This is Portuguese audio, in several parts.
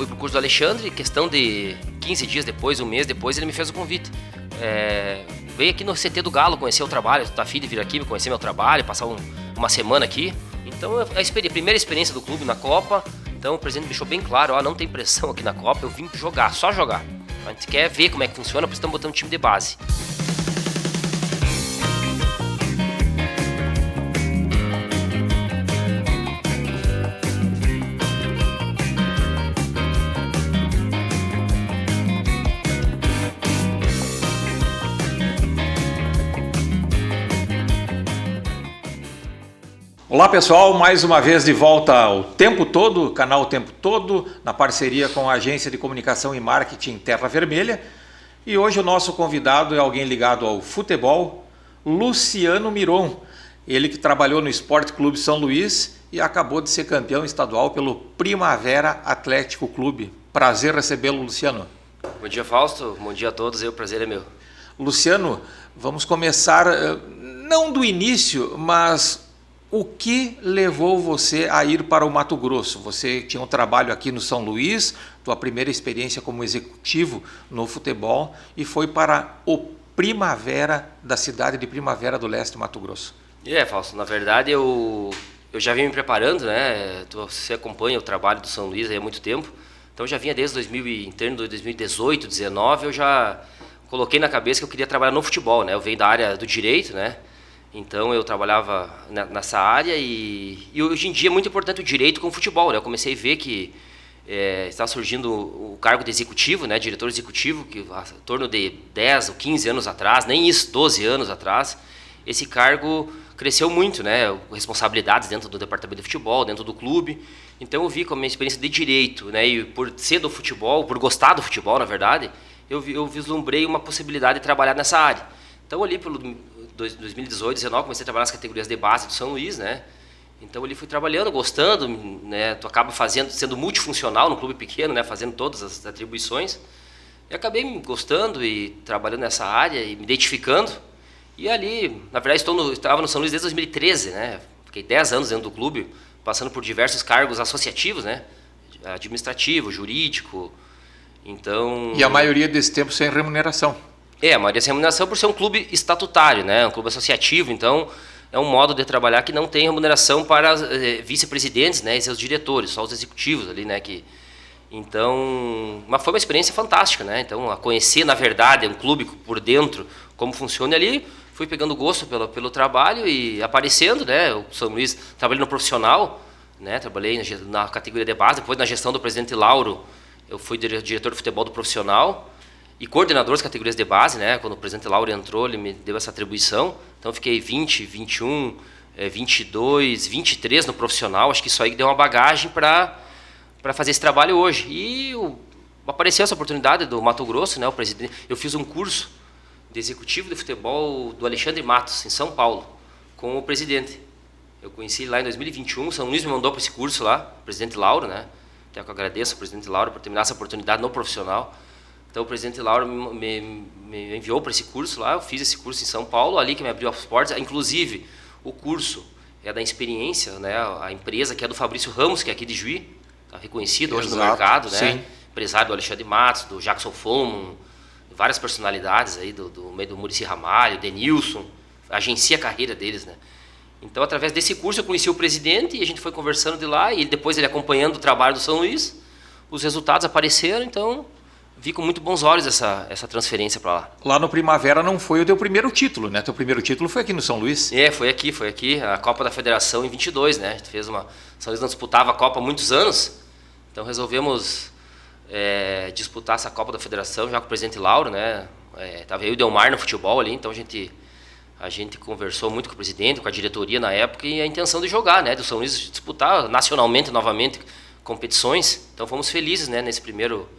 fui pro curso do Alexandre, questão de 15 dias depois, um mês depois, ele me fez o convite. Veio aqui no CT do Galo conhecer o trabalho, tá afim de vir aqui conhecer meu trabalho, passar uma semana aqui. Então a primeira experiência do clube na Copa, então o presidente deixou bem claro, não tem pressão aqui na Copa, eu vim jogar, só jogar. A gente quer ver como é que funciona, porque estamos botando um time de base. Olá pessoal, mais uma vez de volta ao Tempo Todo, canal O Tempo Todo, na parceria com a Agência de Comunicação e Marketing Terra Vermelha. E hoje o nosso convidado é alguém ligado ao futebol, Luciano Miron. Ele que trabalhou no Esporte Clube São Luís e acabou de ser campeão estadual pelo Primavera Atlético Clube. Prazer recebê-lo, Luciano. Bom dia, Fausto. Bom dia a todos. O prazer é meu. Luciano, vamos começar, não do início, mas o que levou você a ir para o Mato Grosso? Você tinha um trabalho aqui no São Luís, tua primeira experiência como executivo no futebol, e foi para o Primavera, da cidade de Primavera do Leste, Mato Grosso. Fausto, na verdade eu já vim me preparando, né? Você acompanha o trabalho do São Luís há muito tempo, então já vinha desde em torno de 2018, 2019, eu já coloquei na cabeça que eu queria trabalhar no futebol, né? Eu venho da área do direito, né? Então eu trabalhava nessa área e hoje em dia é muito importante o direito com o futebol, né? Eu comecei a ver que estava surgindo o cargo de executivo, né? Diretor executivo, que em torno de 10 ou 15 anos atrás, nem isso, 12 anos atrás, esse cargo cresceu muito, né? Responsabilidades dentro do departamento de futebol, dentro do clube. Então eu vi com a minha experiência de direito, né? E por ser do futebol, por gostar do futebol, na verdade, eu vislumbrei uma possibilidade de trabalhar nessa área. Então ali pelo 2018, 2019, comecei a trabalhar nas categorias de base do São Luís, né? Então ali fui trabalhando, gostando, né? Tu acaba sendo multifuncional no clube pequeno, né? Fazendo todas as atribuições. E acabei gostando e trabalhando nessa área e me identificando. E ali, na verdade, estava no São Luís desde 2013, né? Fiquei 10 anos dentro do clube, passando por diversos cargos associativos, né? Administrativo, jurídico. Então... E a maioria desse tempo sem remuneração. A maioria sem remuneração por ser um clube estatutário, né? Um clube associativo, então é um modo de trabalhar que não tem remuneração para vice-presidentes, né? E seus diretores, só os executivos ali, né? Mas foi uma experiência fantástica, né? Então, a conhecer, na verdade, um clube por dentro, como funciona ali, fui pegando gosto pelo trabalho e aparecendo, né? O São Luís, trabalhei no profissional, né? Trabalhei na categoria de base, depois na gestão do presidente Lauro, eu fui diretor de futebol do profissional, e coordenador das categorias de base, né? Quando o presidente Lauro entrou, ele me deu essa atribuição. Então eu fiquei 20, 21, 22, 23 no profissional. Acho que isso aí deu uma bagagem para fazer esse trabalho hoje. E apareceu essa oportunidade do Mato Grosso, né? Eu fiz um curso de executivo de futebol do Alexandre Matos, em São Paulo, com o presidente. Eu conheci lá em 2021, o São Luís me mandou para esse curso lá, o presidente Lauro, né? Até que eu agradeço ao presidente Lauro por ter me dado essa oportunidade no profissional. Então o presidente Lauro me enviou para esse curso lá, eu fiz esse curso em São Paulo, ali que me abriu as portas. Inclusive, o curso é da Experiência, né? A empresa que é do Fabrício Ramos, que é aqui de Juí, está reconhecido hoje no mercado, né? Sim. Empresário do Alexandre Matos, do Jackson Fomo, várias personalidades aí do meio do Muricy Ramalho, Denilson, agencia a carreira deles, né? Então, através desse curso, eu conheci o presidente e a gente foi conversando de lá, e depois ele acompanhando o trabalho do São Luís, os resultados apareceram, então vi com muito bons olhos essa transferência para lá. Lá no Primavera não foi o teu primeiro título, né? Teu primeiro título foi aqui no São Luís. Foi aqui, a Copa da Federação em 22, né? A gente fez São Luís não disputava a Copa há muitos anos, então resolvemos disputar essa Copa da Federação já com o presidente Lauro, né? Tava eu e o Delmar no futebol ali, então a gente conversou muito com o presidente, com a diretoria na época, e a intenção de jogar, né? Do São Luís disputar nacionalmente novamente competições. Então fomos felizes, né? Nesse primeiro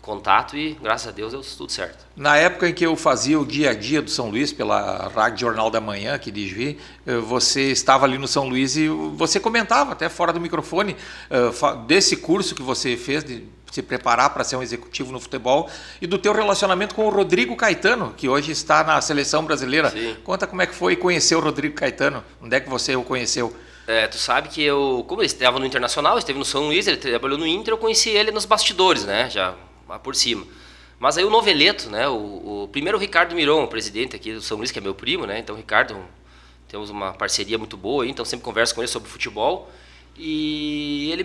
contato e, graças a Deus, deu tudo certo. Na época em que eu fazia o dia a dia do São Luís pela Rádio Jornal da Manhã, aqui de Juí, você estava ali no São Luís e você comentava, até fora do microfone, desse curso que você fez de se preparar para ser um executivo no futebol e do teu relacionamento com o Rodrigo Caetano, que hoje está na seleção brasileira. Sim. Conta como é que foi conhecer o Rodrigo Caetano, onde é que você o conheceu? Tu sabe que como ele estava no Internacional, esteve no São Luís, ele trabalhou no Inter, eu conheci ele nos bastidores, né? Já lá por cima. Mas aí o Noveleto, né? Primeiro o Ricardo Miron, o presidente aqui do São Luís, que é meu primo, né? Então o Ricardo, temos uma parceria muito boa aí, então sempre converso com ele sobre futebol. E ele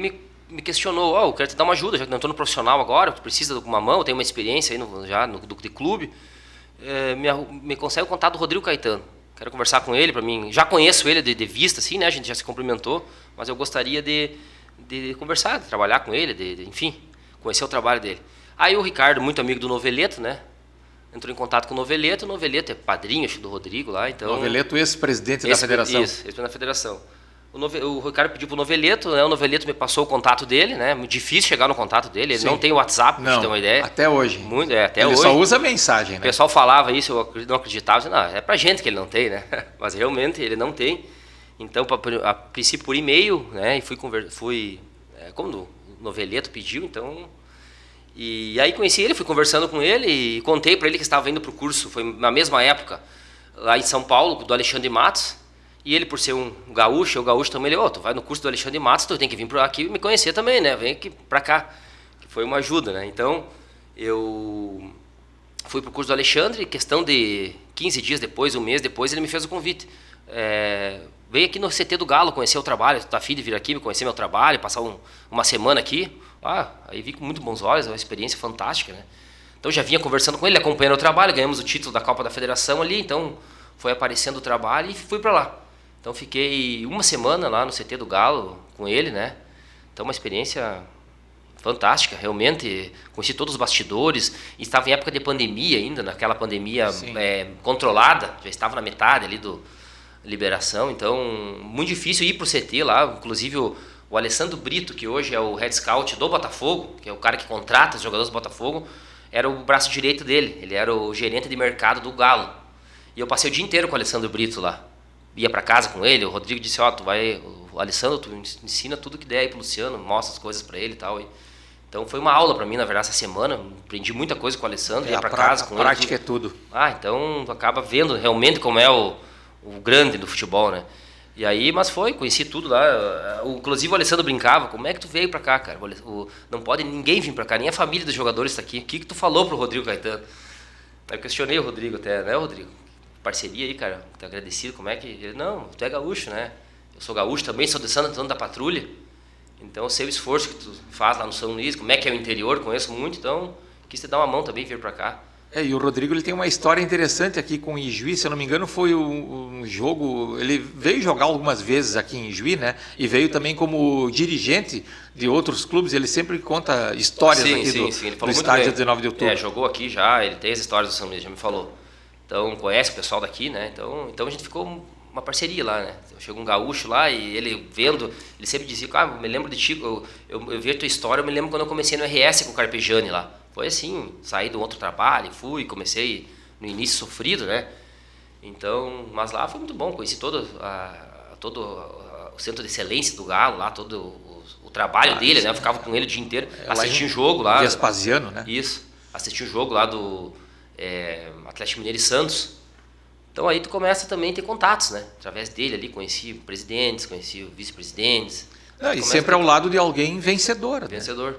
me questionou, eu quero te dar uma ajuda, já que não estou no profissional agora, tu precisa de alguma mão, eu tenho uma experiência aí de clube. Me consegue o contato do Rodrigo Caetano. Quero conversar com ele, para mim. Já conheço ele de vista, assim, né? A gente já se cumprimentou, mas eu gostaria de conversar, de trabalhar com ele, enfim, conhecer o trabalho dele. Aí o Ricardo, muito amigo do Noveleto, né? Entrou em contato com o Noveleto é padrinho, acho, do Rodrigo lá, então... Noveleto, ex-presidente da federação. Isso, ex-presidente da federação. O Ricardo pediu pro Noveleto, né? O Noveleto me passou o contato dele, né? Muito difícil chegar no contato dele, ele não tem WhatsApp, pra gente ter uma ideia. Até hoje. Até ele hoje. Só usa mensagem, né? O pessoal falava isso, eu não acreditava, não, é pra gente que ele não tem, né? Mas realmente ele não tem. Então, a princípio por e-mail, né? E como o Noveleto pediu, então... E aí conheci ele, fui conversando com ele e contei para ele que estava indo para o curso, foi na mesma época, lá em São Paulo, do Alexandre Matos, e ele, por ser um gaúcho, o gaúcho também, ele, tu vai no curso do Alexandre Matos, tu tem que vir para aqui e me conhecer também, né, vem aqui para cá, que foi uma ajuda, né, então eu fui para o curso do Alexandre, questão de 15 dias depois, um mês depois, ele me fez o convite, veio aqui no CT do Galo conhecer o trabalho, tu tá afim de vir aqui, me conhecer meu trabalho, passar uma semana aqui. Aí vi com muito bons olhos, é uma experiência fantástica, né? Então já vinha conversando com ele, acompanhando o trabalho, ganhamos o título da Copa da Federação ali, então foi aparecendo o trabalho e fui para lá. Então fiquei uma semana lá no CT do Galo com ele, né? Então uma experiência fantástica, realmente, conheci todos os bastidores, e estava em época de pandemia ainda, naquela pandemia controlada, já estava na metade ali do liberação, então muito difícil ir pro CT lá, inclusive o Alessandro Brito, que hoje é o head scout do Botafogo, que é o cara que contrata os jogadores do Botafogo, era o braço direito dele, ele era o gerente de mercado do Galo, e eu passei o dia inteiro com o Alessandro Brito lá, ia para casa com ele, o Rodrigo disse, o Alessandro, tu ensina tudo que der aí pro Luciano, mostra as coisas para ele e tal, então foi uma aula para mim, na verdade, essa semana, aprendi muita coisa com o Alessandro, ia para casa com ele. A prática é tudo. Então tu acaba vendo realmente como é o grande do futebol, né? E aí, mas conheci tudo lá. Inclusive o Alessandro brincava, como é que tu veio pra cá, cara? Não pode ninguém vir pra cá, nem a família dos jogadores está aqui. O que tu falou pro Rodrigo Caetano? Aí eu questionei o Rodrigo até, né, Rodrigo? Parceria aí, cara, tô agradecido, como é que... Ele, não, tu é gaúcho, né? Eu sou gaúcho também, sou de Santo Antônio da Patrulha. Então eu sei o esforço que tu faz lá no São Luís, como é que é o interior, conheço muito, então quis te dar uma mão também vir pra cá. E o Rodrigo ele tem uma história interessante aqui com o Ijuí, se eu não me engano foi um jogo, ele veio jogar algumas vezes aqui em Ijuí, né? E veio também como dirigente de outros clubes, ele sempre conta histórias do estádio 19 de outubro. Jogou aqui já, ele tem as histórias do São Luís, já me falou. Então conhece o pessoal daqui, né? Então a gente ficou uma parceria lá, né? Chegou um gaúcho lá e ele vendo, ele sempre dizia, eu me lembro de ti, eu vi a tua história, eu me lembro quando eu comecei no RS com o Carpegiani lá. Foi assim, saí de um outro trabalho, comecei no início sofrido, né? Então, mas lá foi muito bom, conheci todo o centro de excelência do Galo, lá todo o trabalho dele, né? Eu ficava com ele o dia inteiro, assisti um jogo lá. Vespasiano, né? Isso, assisti um jogo lá do Atlético Mineiro e Santos. Então aí tu começa também a ter contatos, né? Através dele ali, conheci presidentes, conheci vice-presidentes. E sempre ao lado de alguém vencedor. Vencedor. Né?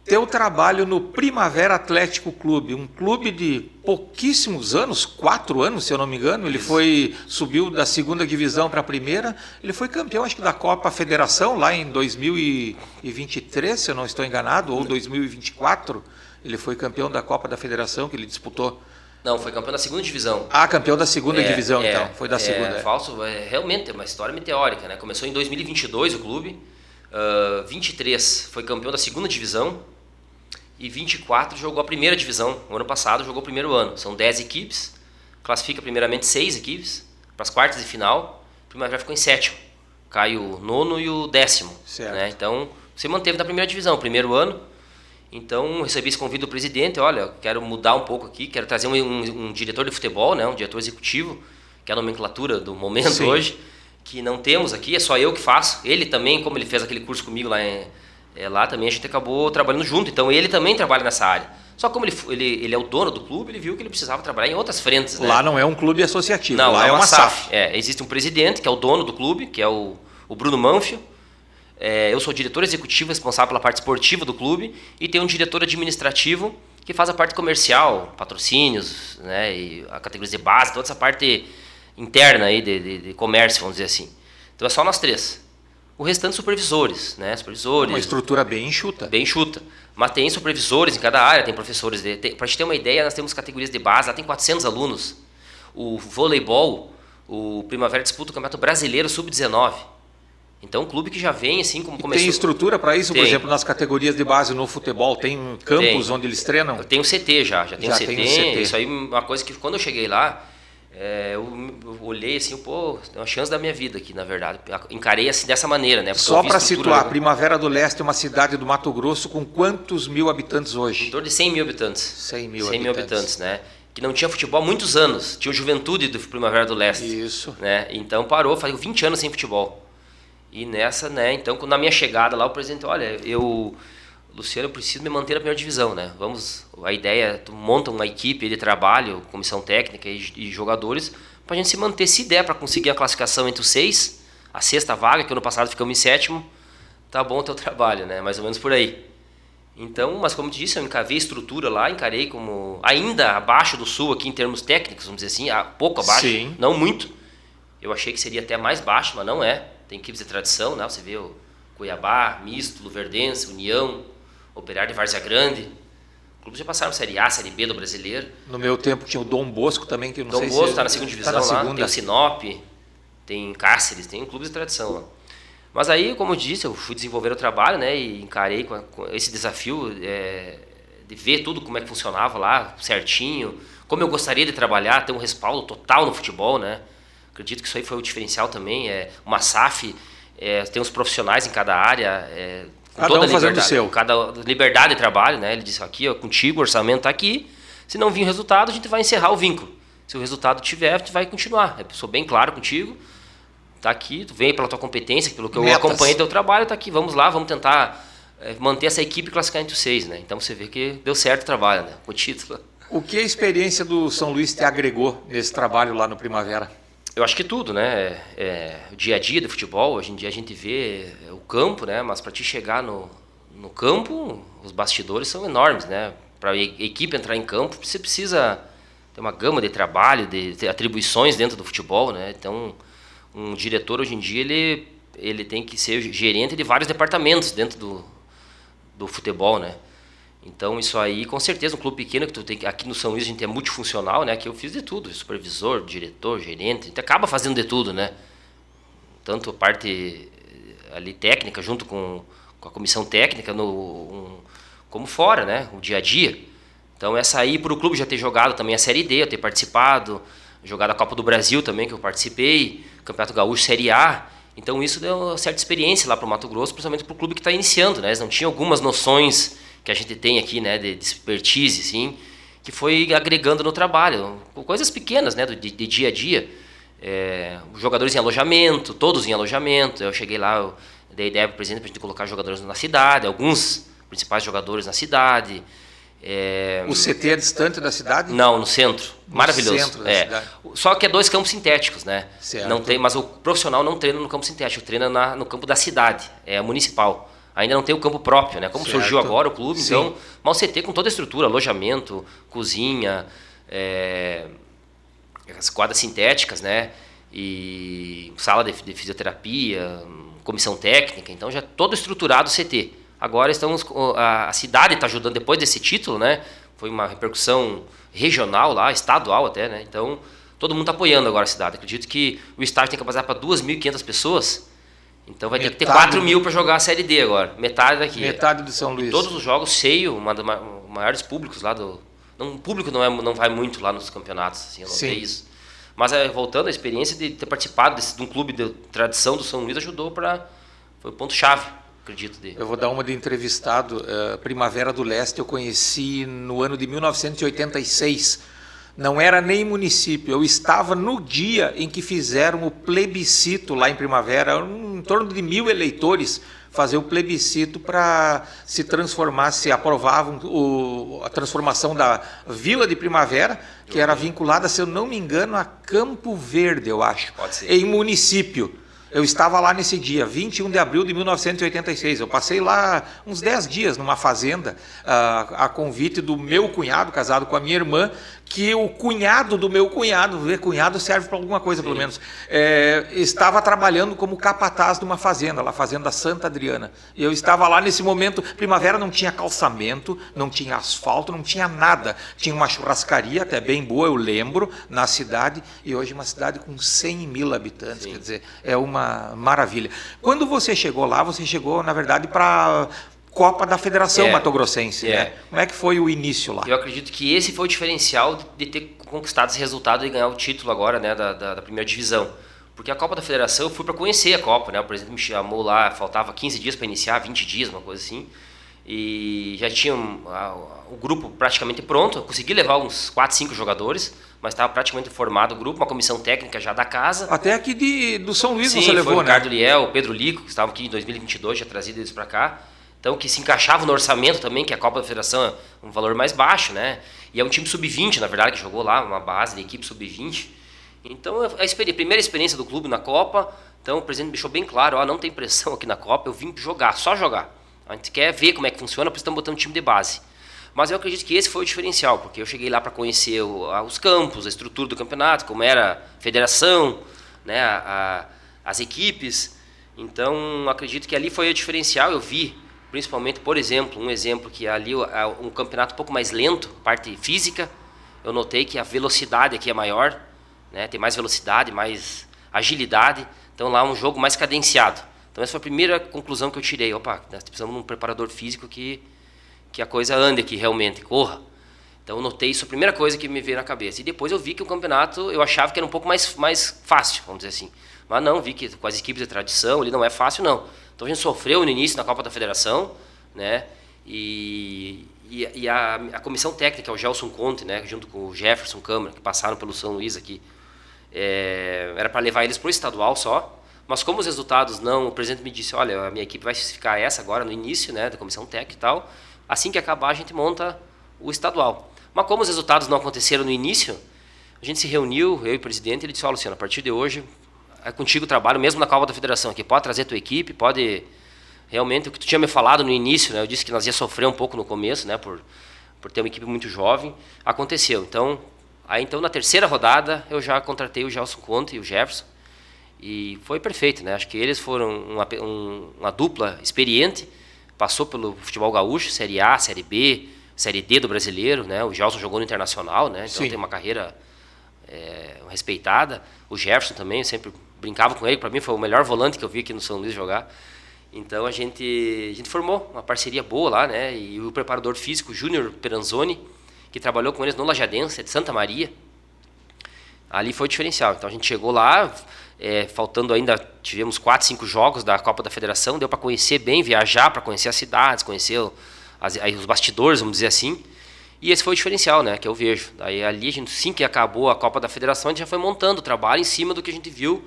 Teu trabalho no Primavera Atlético Clube, um clube de pouquíssimos anos, 4 anos, se eu não me engano, ele subiu da segunda divisão para a primeira, ele foi campeão, acho que da Copa Federação, lá em 2023, se eu não estou enganado, ou 2024, ele foi campeão da Copa da Federação, que ele disputou. Não, foi campeão da segunda divisão. Campeão da segunda divisão, então, foi da segunda. Falso, realmente é uma história meteórica, né? Começou em 2022 o clube, 23 foi campeão da segunda divisão, e 24 jogou a primeira divisão. O ano passado jogou o primeiro ano. São 10 equipes, classifica primeiramente 6 equipes para as quartas de final. O Primavera ficou em sétimo, cai o nono e o 10º. Né? Então você manteve na primeira divisão, o primeiro ano. Então recebi esse convite do presidente, olha, quero mudar um pouco aqui, quero trazer um diretor de futebol, né? Um diretor executivo, que é a nomenclatura do momento hoje, que não temos aqui, é só eu que faço. Ele também, como ele fez aquele curso comigo lá também a gente acabou trabalhando junto, então ele também trabalha nessa área. Só como ele é o dono do clube, ele viu que ele precisava trabalhar em outras frentes. Lá, né? Não é um clube associativo, não, lá é uma SAF. Existe um presidente, que é o dono do clube, que é o o Bruno Manfio. Eu sou diretor executivo responsável pela parte esportiva do clube e tem um diretor administrativo que faz a parte comercial, patrocínios, né, e a categoria de base, toda essa parte interna aí de comércio, vamos dizer assim. Então é só nós 3. O restante supervisores, né, supervisores. Uma estrutura bem enxuta. Bem enxuta. Mas tem supervisores em cada área, tem professores. Para a gente ter uma ideia, nós temos categorias de base, lá tem 400 alunos. O voleibol, o Primavera disputa o Campeonato Brasileiro Sub-19. Então, um clube que já vem assim como começou. Tem estrutura para isso, tem. Por exemplo, nas categorias de base no futebol, tem campos onde eles treinam? Tem um CT já tem um CT. Tem um CT. Isso aí é uma coisa que quando eu cheguei lá, eu olhei assim, pô, tem uma chance da minha vida aqui, na verdade. Encarei assim dessa maneira, né? Só para situar, Primavera do Leste é uma cidade do Mato Grosso com quantos mil habitantes hoje? Em torno de 100 mil habitantes. 100 mil habitantes, né? Que não tinha futebol há muitos anos. Tinha o Juventude do Primavera do Leste. Isso. Né? Então parou, faz 20 anos sem futebol. E nessa, né? Então, na minha chegada lá, o presidente, olha, Luciano, eu preciso me manter na primeira divisão, né? A ideia, tu monta uma equipe de trabalho, comissão técnica e jogadores, pra gente se manter, se der para conseguir a classificação entre os 6, a 6ª vaga, que ano passado ficamos em 7º, tá bom o teu trabalho, né? Mais ou menos por aí. Então, mas como eu disse, eu encavei a estrutura lá, encarei como ainda abaixo do Sul aqui em termos técnicos, vamos dizer assim, pouco abaixo, Sim. Não muito. Eu achei que seria até mais baixo, mas não é. Tem equipes de tradição, né? Você vê o Cuiabá, Misto, Luverdense, União, Operário de Várzea Grande. Clubes já passaram Série A, Série B do Brasileiro. No meu tempo tinha o Dom Bosco também, que eu não sei se... Dom Bosco está na segunda divisão tá na lá, segunda. tem o Sinop, tem Cáceres, tem clubes de tradição lá. Mas aí, como eu disse, eu fui desenvolver o trabalho, né? E encarei com esse desafio de ver tudo como é que funcionava lá, certinho. Como eu gostaria de trabalhar, ter um respaldo total no futebol, né? Acredito que isso aí foi o diferencial também. Uma SAF, tem uns profissionais em cada área, com cada toda um fazendo o seu. Cada liberdade de trabalho, né? Ele disse aqui, ó, contigo, o orçamento está aqui. Se não vir o resultado, a gente vai encerrar o vínculo. Se o resultado tiver, a gente vai continuar. Eu sou bem claro contigo. Tá aqui, tu vem pela tua competência, pelo que eu acompanhei teu trabalho, tá aqui. Vamos lá, vamos tentar manter essa equipe e classificar entre os 6, né? Então você vê que deu certo o trabalho, né? Com o título. O que a experiência do São Luís te agregou nesse trabalho lá no Primavera? Eu acho que tudo, né? O dia a dia do futebol, hoje em dia a gente vê o campo, né? Mas para te chegar no campo, os bastidores são enormes, né? Para a equipe entrar em campo, você precisa ter uma gama de trabalho, de atribuições dentro do futebol, né? Então, um diretor hoje em dia, ele tem que ser gerente de vários departamentos dentro do futebol, né? Então isso aí, com certeza, um clube pequeno que tu tem, aqui no São Luís a gente é multifuncional, né? Aqui eu fiz de tudo, supervisor, diretor, gerente, a gente acaba fazendo de tudo, né? Tanto a parte ali técnica junto com a comissão técnica, como fora, né? O dia a dia. Então essa aí, para o clube já ter jogado também a Série D, eu ter participado, jogado a Copa do Brasil também, que eu participei, Campeonato Gaúcho Série A. Então isso deu uma certa experiência lá para o Mato Grosso, principalmente para o clube que está iniciando, né? Eles não tinham algumas noções que a gente tem aqui, né, de expertise, assim, que foi agregando no trabalho, coisas pequenas, né, de dia a dia, jogadores em alojamento, todos em alojamento. Eu cheguei lá, eu dei ideia para o presidente para a gente colocar jogadores na cidade, alguns principais jogadores na cidade. O CT é distante da cidade? Não, no centro. Maravilhoso. No centro da cidade. Só que é 2 campos sintéticos, né? Certo. Não tem, mas o profissional não treina no campo sintético, treina no campo da cidade, municipal. Ainda não tem o campo próprio, né? Como certo. Surgiu agora o clube, Sim. então, mas o CT com toda a estrutura, alojamento, cozinha, as quadras sintéticas, né? E sala de fisioterapia, comissão técnica, então já todo estruturado o CT. Agora a cidade está ajudando depois desse título, né? Foi uma repercussão regional lá, estadual até, né? Então todo mundo está apoiando agora a cidade. Acredito que o estádio tem capacidade para 2.500 pessoas. Então vai ter que ter 4 mil para jogar a Série D agora. Metade daqui. Metade do São Luís. Todos os jogos cheio, um dos maiores públicos lá do... Não, o público não vai muito lá nos campeonatos, assim, eu não sei isso. Mas voltando, a experiência de ter participado de um clube de tradição do São Luís ajudou foi o ponto-chave, acredito. Eu vou dar uma de entrevistado. Primavera do Leste eu conheci no ano de 1986. Não era nem município, eu estava no dia em que fizeram o plebiscito lá em Primavera, em torno de 1.000 eleitores, fazer o plebiscito para se transformar, se aprovavam a transformação da Vila de Primavera, que era vinculada, se eu não me engano, a Campo Verde, eu acho, Pode ser. em município. Eu estava lá nesse dia, 21 de abril de 1986. Eu passei lá uns 10 dias numa fazenda, a convite do meu cunhado, casado com a minha irmã, que o cunhado do meu cunhado, cunhado serve para alguma coisa, pelo menos, estava trabalhando como capataz de uma fazenda, lá, Fazenda Santa Adriana. E eu estava lá nesse momento, primavera não tinha calçamento, não tinha asfalto, não tinha nada. Tinha uma churrascaria até bem boa, eu lembro, na cidade, e hoje uma cidade com 100 mil habitantes, quer dizer, é uma maravilha. Quando você chegou lá, você chegou, na verdade, para Copa da Federação Mato-Grossense, né? Como é que foi o início lá? Eu acredito que esse foi o diferencial de ter conquistado esse resultado e ganhar o título agora, né, da primeira divisão. Porque a Copa da Federação eu fui para conhecer a Copa, né? O presidente me chamou lá, faltava 15 dias para iniciar, 20 dias, uma coisa assim. E já tinha o grupo praticamente pronto, eu consegui levar uns 4, 5 jogadores, mas estava praticamente formado o grupo, uma comissão técnica já da casa. Até aqui do São Luís Sim, você levou, foi o né? Ricardo Liel, o Pedro Lico, que estavam aqui em 2022, já trazido eles para cá. Então, que se encaixava no orçamento também, que a Copa da Federação é um valor mais baixo, né? E é um time sub-20, na verdade, que jogou lá, uma base de equipe sub-20. Então, a primeira experiência do clube na Copa, então o presidente deixou bem claro, ó, não tem pressão aqui na Copa, eu vim jogar, só jogar. A gente quer ver como é que funciona, por isso estamos botando um time de base. Mas eu acredito que esse foi o diferencial, porque eu cheguei lá para conhecer os campos, a estrutura do campeonato, como era a federação, né, as equipes. Então, acredito que ali foi o diferencial. Eu vi, principalmente, por exemplo, um exemplo que ali um campeonato um pouco mais lento, parte física. Eu notei que a velocidade aqui é maior, né, tem mais velocidade, mais agilidade. Então, lá é um jogo mais cadenciado. Então, essa foi a primeira conclusão que eu tirei. Opa, nós precisamos de um preparador físico que a coisa ande aqui realmente, corra. Então, eu notei isso, a primeira coisa que me veio na cabeça. E depois eu vi que o campeonato, eu achava que era um pouco mais fácil, vamos dizer assim. Mas não, vi que com as equipes de tradição, ele não é fácil, não. Então, a gente sofreu no início na Copa da Federação, né? E a comissão técnica, o Gelson Conte, né, junto com o Jefferson Câmara, que passaram pelo São Luís aqui, era para levar eles para o estadual só. Mas como os resultados não, o presidente me disse, olha, a minha equipe vai ficar essa agora no início, né, da comissão técnica e tal, assim que acabar a gente monta o estadual. Mas como os resultados não aconteceram no início, a gente se reuniu, eu e o presidente, ele disse, ó, Luciano, a partir de hoje é contigo o trabalho, mesmo na Copa da Federação aqui, pode trazer a tua equipe, pode, realmente, o que tu tinha me falado no início, né, eu disse que nós ia sofrer um pouco no começo, né, por ter uma equipe muito jovem, aconteceu. Então, na terceira rodada, eu já contratei o Gelson Conte e o Jefferson, e foi perfeito, né? Acho que eles foram uma dupla experiente, passou pelo futebol gaúcho, Série A, Série B, Série D do brasileiro, né? O Gelson jogou no Internacional, né? Então Sim. tem uma carreira respeitada. O Jefferson também, eu sempre brincava com ele, para mim foi o melhor volante que eu vi aqui no São Luís jogar. Então a gente formou uma parceria boa lá, né? E o preparador físico, Júnior Peranzoni, que trabalhou com eles no Lajadense, de Santa Maria, ali foi o diferencial. Então a gente chegou lá, faltando ainda, tivemos 4, 5 jogos da Copa da Federação, deu para conhecer bem, viajar para conhecer as cidades, conhecer os bastidores, vamos dizer assim. E esse foi o diferencial, né, que eu vejo. Daí ali, a gente, assim que acabou a Copa da Federação, a gente já foi montando o trabalho em cima do que a gente viu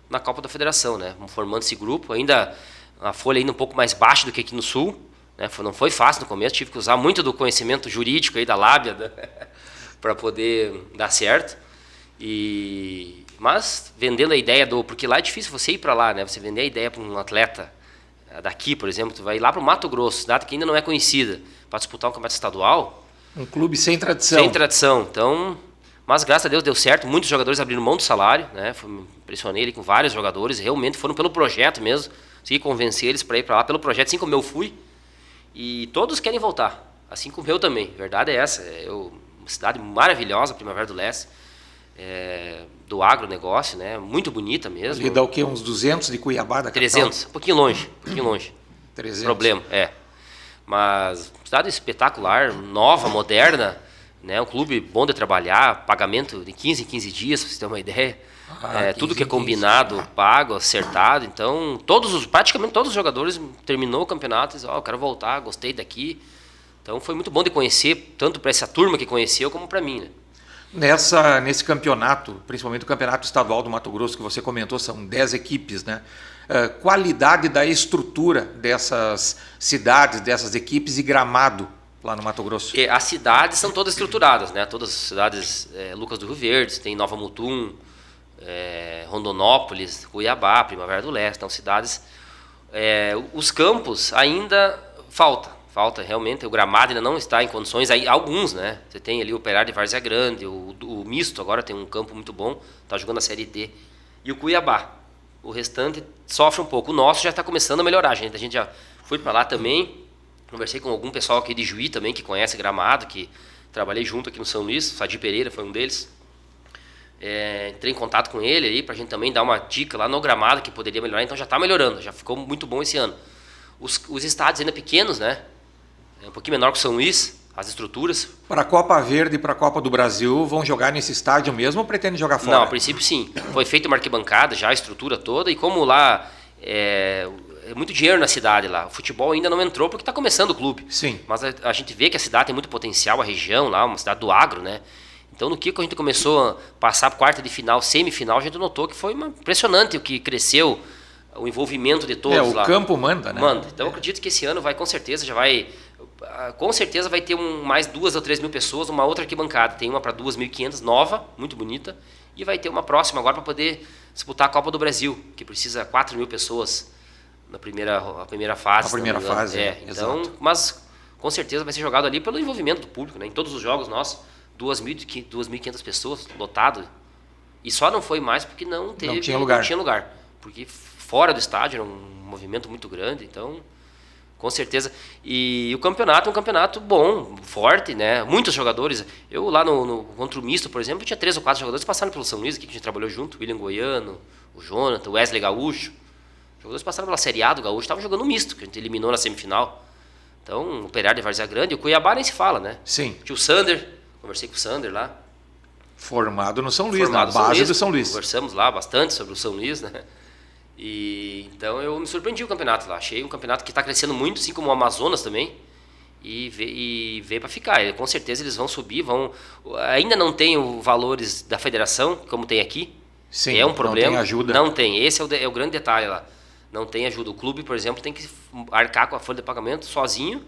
na Copa da Federação, né, formando esse grupo, ainda a folha ainda um pouco mais baixa do que aqui no Sul, né, não foi fácil no começo, tive que usar muito do conhecimento jurídico aí, da lábia, né, para poder dar certo. Mas vendendo a ideia porque lá é difícil você ir para lá, né? Você vender a ideia para um atleta daqui, por exemplo, tu vai lá para o Mato Grosso, cidade que ainda não é conhecida, para disputar um campeonato estadual. Um clube sem tradição. Sem tradição. Então, mas graças a Deus deu certo, muitos jogadores abriram mão do salário, né? Impressionei ele com vários jogadores, realmente foram pelo projeto mesmo, consegui convencer eles para ir para lá pelo projeto, assim como eu fui. E todos querem voltar, assim como eu também. A verdade é essa. Uma cidade maravilhosa, Primavera do Leste. Do agronegócio, né? Muito bonita mesmo. Ali dá o quê? Uns 200 de Cuiabá, da 300, um pouquinho longe. 300. Problema, Mas cidade espetacular, nova, moderna, né? Um clube bom de trabalhar, pagamento de 15 em 15 dias, para você ter uma ideia. Tudo que é combinado, pago, acertado. Então, praticamente todos os jogadores terminou o campeonato e disseram, eu quero voltar, gostei daqui. Então, foi muito bom de conhecer, tanto para essa turma que conheceu, como para mim, né? Nesse campeonato, principalmente o campeonato estadual do Mato Grosso que você comentou, são 10 equipes, né? Qualidade da estrutura dessas cidades, dessas equipes e gramado lá no Mato Grosso? As cidades são todas estruturadas, né? Todas as cidades, Lucas do Rio Verde, tem Nova Mutum, Rondonópolis, Cuiabá, Primavera do Leste, então cidades. Os campos ainda falta realmente, o gramado ainda não está em condições, aí alguns, né? Você tem ali o Operário de Várzea Grande, o Misto agora tem um campo muito bom, está jogando a Série D, e o Cuiabá. O restante sofre um pouco. O nosso já está começando a melhorar, gente. A gente já foi para lá também, conversei com algum pessoal aqui de Juí também, que conhece Gramado, que trabalhei junto aqui no São Luís, Sadi Pereira foi um deles. Entrei em contato com ele aí, para a gente também dar uma dica lá no gramado que poderia melhorar, então já está melhorando, já ficou muito bom esse ano. Os estádios ainda pequenos, né? Um pouquinho menor que o São Luís, as estruturas. Para a Copa Verde e para a Copa do Brasil, vão jogar nesse estádio mesmo ou pretendem jogar fora? Não, a princípio sim. Foi feita uma arquibancada já, a estrutura toda, e como lá é muito dinheiro na cidade lá, o futebol ainda não entrou porque está começando o clube. Sim. Mas a gente vê que a cidade tem muito potencial, a região lá, uma cidade do agro, né? Então, no que a gente começou a passar para quarta de final, semifinal, a gente notou que foi impressionante o que cresceu, o envolvimento de todos lá. O campo manda, né? Manda. Então, eu acredito que esse ano vai, com certeza vai ter mais 2 ou 3 mil pessoas, uma outra arquibancada. Tem uma para 2.500, nova, muito bonita, e vai ter uma próxima agora para poder disputar a Copa do Brasil, que precisa 4 mil pessoas na primeira fase. Na primeira fase, então, exato. Mas com certeza vai ser jogado ali pelo envolvimento do público, né? Em todos os jogos nossos, 2.500 pessoas, lotado. E só não foi mais porque não tinha lugar. Porque fora do estádio era um movimento muito grande, então, com certeza. E o campeonato é um campeonato bom, forte, né? Muitos jogadores. Eu lá contra o Misto, por exemplo, tinha 3 ou 4 jogadores que passaram pelo São Luís, aqui que a gente trabalhou junto, o William Goiano, o Jonathan, o Wesley Gaúcho. Os jogadores passaram pela Série A do Gaúcho, estavam jogando Misto, que a gente eliminou na semifinal. Então, o Operário de Várzea Grande, o Cuiabá nem se fala, né? Sim. Tinha o Sander, conversei com o Sander lá. Formado no São Luís, na base do São Luís. Conversamos lá bastante sobre o São Luís, né? E então eu me surpreendi o campeonato lá. Achei um campeonato que está crescendo muito, assim como o Amazonas também. E veio para ficar. Com certeza eles vão subir, ainda não tem os valores da federação, como tem aqui. Sim, é um problema. Não tem ajuda. Não tem. Esse é o grande detalhe lá. Não tem ajuda. O clube, por exemplo, tem que arcar com a folha de pagamento sozinho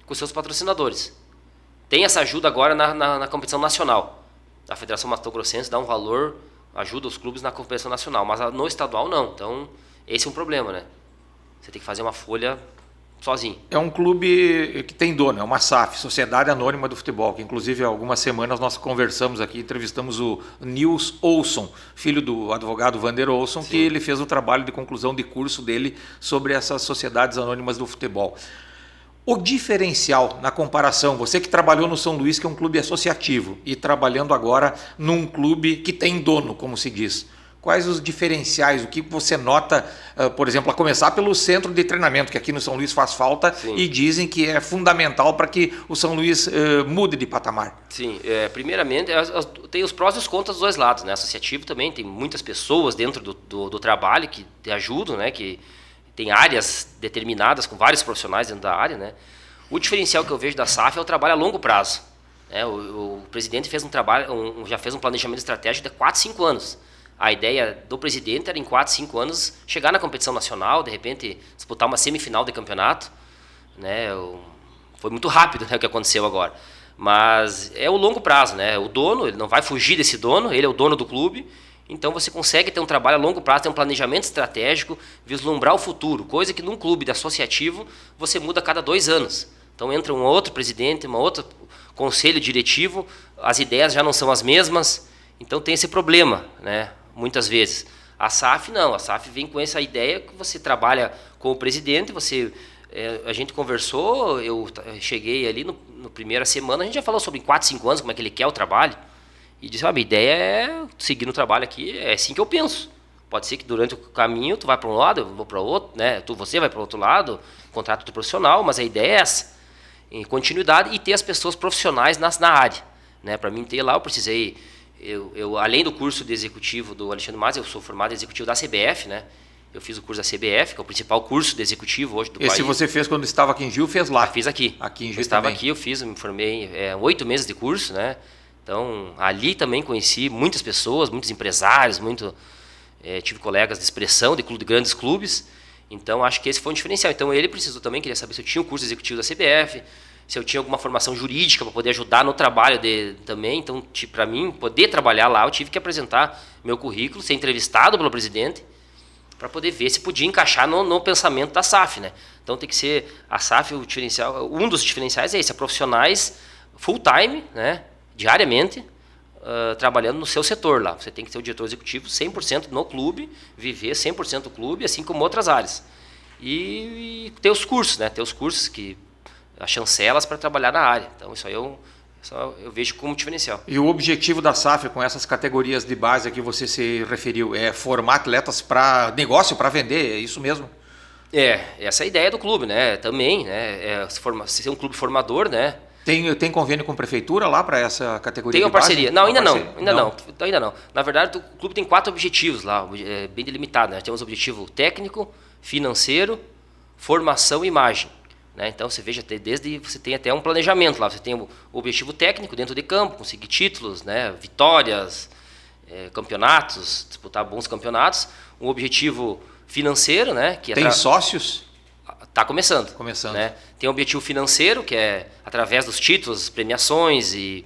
com seus patrocinadores. Tem essa ajuda agora na competição nacional. A Federação Mato Grossense dá um valor, ajuda os clubes na competição nacional, mas no estadual não. Então, esse é um problema, né? Você tem que fazer uma folha sozinho. É um clube que tem dono, é uma SAF, Sociedade Anônima do Futebol, que inclusive há algumas semanas nós conversamos aqui, entrevistamos o Nils Olson, filho do advogado Vander Olson, Sim. Que ele fez o trabalho de conclusão de curso dele sobre essas Sociedades Anônimas do Futebol. O diferencial na comparação, você que trabalhou no São Luís, que é um clube associativo, e trabalhando agora num clube que tem dono, como se diz. Quais os diferenciais, o que você nota, por exemplo, a começar pelo centro de treinamento, que aqui no São Luís faz falta. Sim. E dizem que é fundamental para que o São Luís mude de patamar. Sim, primeiramente tem os prós e os contras dos dois lados, né? Associativo também, tem muitas pessoas dentro do trabalho que te ajudam, né? Que tem áreas determinadas com vários profissionais dentro da área, né? O diferencial que eu vejo da SAF é o trabalho a longo prazo. O presidente fez já fez um planejamento estratégico de 4, 5 anos. A ideia do presidente era em 4, 5 anos chegar na competição nacional, de repente disputar uma semifinal de campeonato, né? Foi muito rápido, né, o que aconteceu agora. Mas é o longo prazo, né? O dono, ele não vai fugir desse dono, ele é o dono do clube. Então você consegue ter um trabalho a longo prazo, ter um planejamento estratégico, vislumbrar o futuro, coisa que num clube de associativo você muda a cada 2 anos. Então entra um outro presidente, um outro conselho diretivo, as ideias já não são as mesmas, então tem esse problema, né? Muitas vezes. A SAF não, a SAF vem com essa ideia que você trabalha com o presidente, a gente conversou, eu cheguei ali no primeira semana, a gente já falou sobre 4, 5 anos, como é que ele quer o trabalho. E disse, minha ideia é seguir no trabalho aqui, é assim que eu penso. Pode ser que durante o caminho tu vai para um lado, eu vou para o outro, né? Você vai para o outro lado, contrato outro profissional, mas a ideia é essa. Em continuidade e ter as pessoas profissionais na área. Né? Para mim ter lá, eu precisei... Eu, além do curso de executivo do Alexandre Mas, eu sou formado em executivo da CBF, né? Eu fiz o curso da CBF, que é o principal curso de executivo hoje do país. Esse você fez quando estava aqui em Gil, fez lá? Eu fiz aqui. Aqui em Gil eu estava também. Aqui, eu me formei 8 meses de curso, né? Então, ali também conheci muitas pessoas, muitos empresários, tive colegas de expressão de grandes clubes. Então, acho que esse foi um diferencial. Então, ele precisou também, queria saber se eu tinha o curso executivo da CBF, se eu tinha alguma formação jurídica para poder ajudar no trabalho também. Então, para mim, poder trabalhar lá, eu tive que apresentar meu currículo, ser entrevistado pelo presidente, para poder ver se podia encaixar no pensamento da SAF, né? Então tem que ser a SAF, o diferencial, um dos diferenciais é esse, profissionais full time, né, diariamente, trabalhando no seu setor lá. Você tem que ter o diretor executivo 100% no clube, viver 100% do clube, assim como outras áreas. E ter os cursos, né? Ter os cursos, as chancelas para trabalhar na área. Então isso aí eu vejo como diferencial. E o objetivo da SAF com essas categorias de base a que você se referiu é formar atletas para negócio, para vender, é isso mesmo? Essa é a ideia do clube, né? Também, né? Ser um clube formador, né? Tem convênio com a prefeitura lá para essa categoria de base? Tem uma parceria. Não, ainda não. Na verdade, o clube tem 4 objetivos lá, bem delimitado, né? Temos o objetivo técnico, financeiro, formação e imagem. Né? Então você veja, você tem até um planejamento lá. Você tem o objetivo técnico dentro de campo, conseguir títulos, né? Vitórias, campeonatos, disputar bons campeonatos. Um objetivo financeiro, né? Que tem sócios? Está começando. Né? Tem o objetivo financeiro, que é através dos títulos, premiações e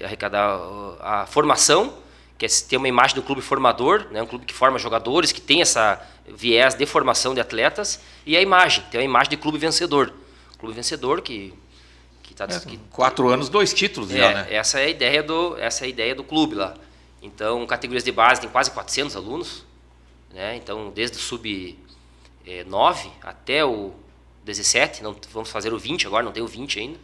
arrecadar a formação, que é ter uma imagem do clube formador, né? Um clube que forma jogadores, que tem essa viés de formação de atletas, e a imagem, tem a imagem de clube vencedor. Clube vencedor que está... 4 anos, 2 títulos já, né? Essa é a ideia do clube lá. Então, categorias de base tem quase 400 alunos, né? Então, desde o sub-9 até o 17, vamos fazer o 20 agora, não tem o 20 ainda.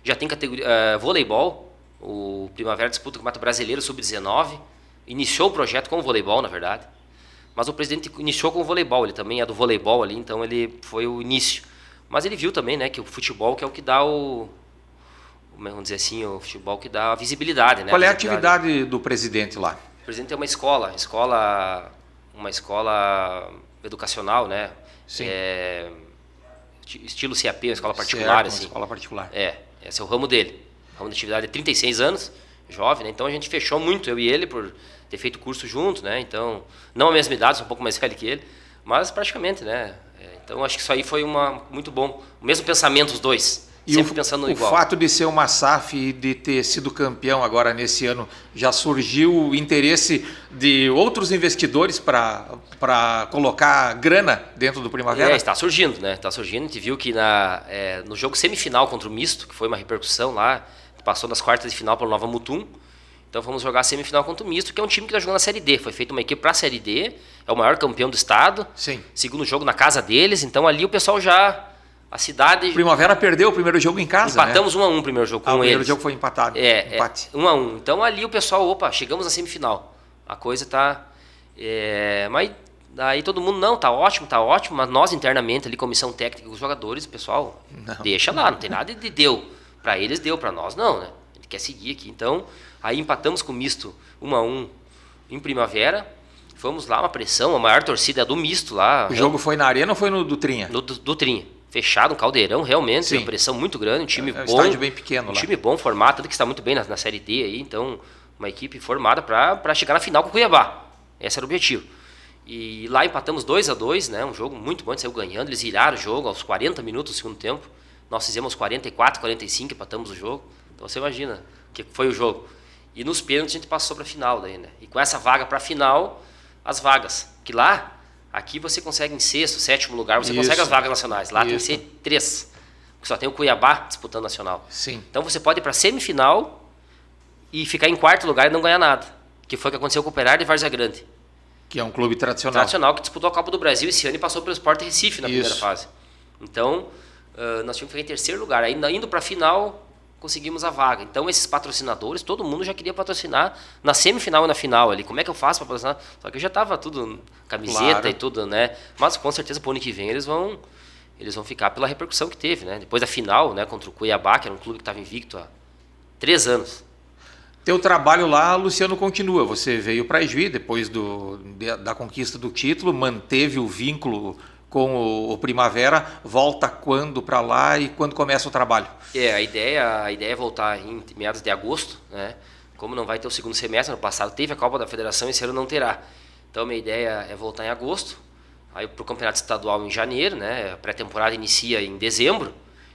Já tem categoria voleibol, o Primavera disputa o Campeonato Brasileiro sub-19, iniciou o projeto com o voleibol, na verdade, mas o presidente iniciou com o voleibol, ele também é do voleibol ali, então ele foi o início. Mas ele viu também, né, que o futebol que é o que dá vamos dizer assim, o futebol que dá a visibilidade, né? Qual é a atividade do presidente lá? O presidente tem uma escola educacional, né? Sim. Estilo CAP, uma escola particular, certo, assim. Uma escola particular. Esse é o ramo dele. O ramo de atividade é 36 anos, jovem, né? Então a gente fechou muito, eu e ele, por ter feito curso junto, né? Então, não a mesma idade, sou um pouco mais velho que ele, mas praticamente, né? Então acho que isso aí foi muito bom. O mesmo pensamento os dois. E sempre pensando igual. O fato de ser uma SAF e de ter sido campeão agora nesse ano, já surgiu o interesse de outros investidores para colocar grana dentro do Primavera? Está surgindo, né? Está surgindo. A gente viu que no jogo semifinal contra o Misto, que foi uma repercussão lá, passou nas quartas de final pelo Nova Mutum. Então vamos jogar a semifinal contra o Misto, que é um time que está jogando na Série D. Foi feita uma equipe para a Série D, é o maior campeão do estado. Sim. Segundo jogo na casa deles, então ali o pessoal já... A cidade... O Primavera perdeu o primeiro jogo em casa, Empatamos 1-1 o primeiro jogo com eles. O primeiro jogo foi empatado. Empate. 1-1. Então ali o pessoal, chegamos na semifinal. A coisa tá... mas aí todo mundo, não, tá ótimo. Mas nós internamente ali, comissão técnica, os jogadores, o pessoal, deixa lá, não tem nada de deu. Para eles deu, para nós não, né? A gente quer seguir aqui. Então, aí empatamos com o Misto 1-1 em Primavera. Fomos lá, uma pressão, a maior torcida do Misto lá. O jogo foi na Arena ou foi no do Trinha? Do Trinha. Fechado, um caldeirão, realmente, Sim. uma pressão muito grande, um time bom. Estádio bem pequeno lá. Um time bom, formado, tanto que está muito bem na Série D aí, então, uma equipe formada para chegar na final com o Cuiabá. Esse era o objetivo. E lá empatamos 2-2, né? Um jogo muito bom, a gente saiu ganhando, eles viraram o jogo aos 40 minutos do segundo tempo. Nós fizemos 44, 45, empatamos o jogo. Então você imagina o que foi o jogo. E nos pênaltis a gente passou para a final daí, né? E com essa vaga para a final, as vagas. Que lá... Aqui você consegue em 6º, 7º lugar, você consegue as vagas nacionais. Lá tem que ser 3. Porque só tem o Cuiabá disputando nacional. Sim. Então você pode ir para a semifinal e ficar em 4º lugar e não ganhar nada. Que foi o que aconteceu com o Operário de Várzea Grande. Que é um clube tradicional. Tradicional, que disputou a Copa do Brasil esse ano e passou pelo Sport Recife na primeira fase. Então, nós tínhamos que ficar em 3º lugar. Ainda indo para a final, conseguimos a vaga. Então, esses patrocinadores, todo mundo já queria patrocinar na semifinal e na final ali. Como é que eu faço para patrocinar? Só que já estava tudo, camiseta e tudo, né? Mas com certeza, pro ano que vem, eles vão ficar pela repercussão que teve, né? Depois da final, né, contra o Cuiabá, que era um clube que estava invicto há 3 anos. Teu trabalho lá, Luciano, continua. Você veio para Ijuí depois da conquista do título, manteve o vínculo com o Primavera, volta quando para lá e quando começa o trabalho? A ideia é voltar em meados de agosto, né? Como não vai ter o segundo semestre, ano passado teve a Copa da Federação, esse ano não terá. Então, minha ideia é voltar em agosto, aí para o Campeonato Estadual em janeiro, né? A pré-temporada inicia em dezembro,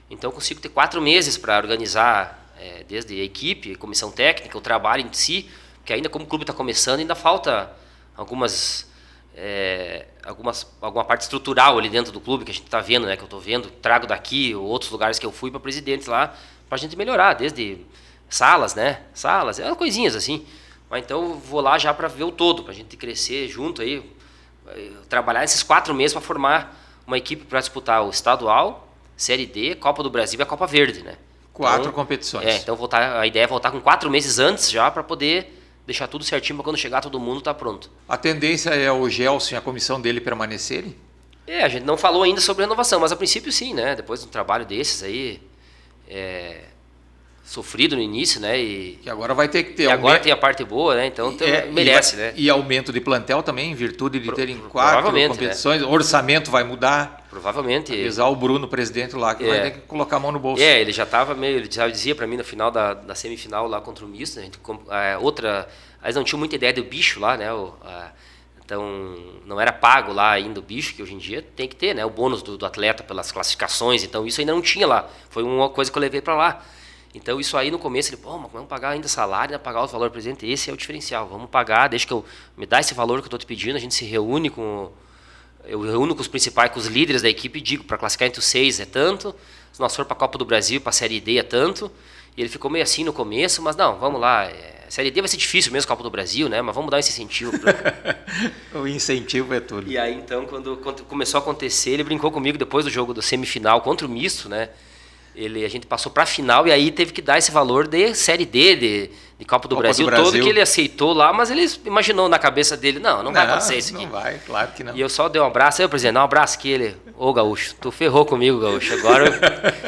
Então eu consigo ter 4 meses para organizar desde a equipe, comissão técnica, o trabalho em si, porque ainda como o clube está começando, ainda falta alguma parte estrutural ali dentro do clube que a gente está vendo, né, que eu estou vendo, trago daqui ou outros lugares que eu fui para presidentes lá, para a gente melhorar, desde salas, coisinhas assim. Mas então eu vou lá já para ver o todo, para a gente crescer junto aí, trabalhar esses 4 meses para formar uma equipe para disputar o estadual, Série D, Copa do Brasil e a Copa Verde, né? 4 competições. Então a ideia é voltar com 4 meses antes já para poder deixar tudo certinho para quando chegar todo mundo tá pronto. A tendência é o Gelson e a comissão dele permanecerem? A gente não falou ainda sobre renovação, mas a princípio sim, né? Depois de um trabalho desses aí, sofrido no início, né? Que agora vai ter que ter. E agora tem a parte boa, né? Então merece, né? E aumento de plantel também, em virtude de terem 4 competições. Né? O orçamento vai mudar. Provavelmente. Avisar o Bruno, presidente lá, que vai ter que colocar a mão no bolso. Ele já estava ele já dizia para mim no final da semifinal lá contra o Misto, né? Eles não tinham muita ideia do bicho lá, né? Então não era pago lá ainda o bicho, que hoje em dia tem que ter, né? O bônus do atleta pelas classificações, então isso ainda não tinha lá. Foi uma coisa que eu levei para lá. Então isso aí no começo, mas vamos pagar ainda salário, pagar o valor presente, esse é o diferencial, vamos pagar, deixa que me dá esse valor que eu estou te pedindo, a gente se reúne eu reúno com os principais, com os líderes da equipe e digo, para classificar entre os 6 é tanto, se nós for para a Copa do Brasil, para a Série D é tanto, e ele ficou meio assim no começo, mas não, vamos lá, a Série D vai ser difícil mesmo, Copa do Brasil, né, mas vamos dar esse incentivo. O incentivo é tudo. E aí então, quando começou a acontecer, ele brincou comigo depois do jogo do semifinal contra o Misto, né, a gente passou para a final e aí teve que dar esse valor de Série D, de Copa do Brasil todo, que ele aceitou lá, mas ele imaginou na cabeça dele, não vai acontecer isso aqui. Não vai, claro que não. E eu só dei um abraço, aí o presidente, um abraço aqui, ele, Gaúcho, tu ferrou comigo, Gaúcho, agora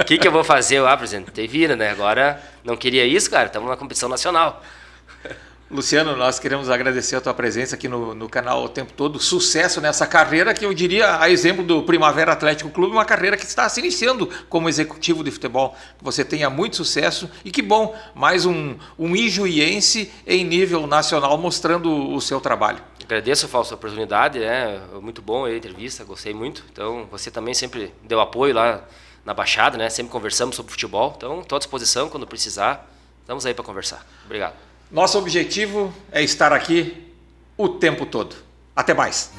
o que eu vou fazer? Presidente, te vira, né, agora não queria isso, cara, estamos na competição nacional. Luciano, nós queremos agradecer a tua presença aqui no canal o tempo todo. Sucesso nessa carreira que eu diria, a exemplo do Primavera Atlético Clube, uma carreira que está se iniciando como executivo de futebol. Que você tenha muito sucesso e que bom, mais um ijuiense em nível nacional mostrando o seu trabalho. Agradeço, Fausto, a oportunidade, né? Muito bom a entrevista, gostei muito. Então, você também sempre deu apoio lá na Baixada, né? Sempre conversamos sobre futebol. Então, estou à disposição quando precisar. Estamos aí para conversar. Obrigado. Nosso objetivo é estar aqui o tempo todo. Até mais.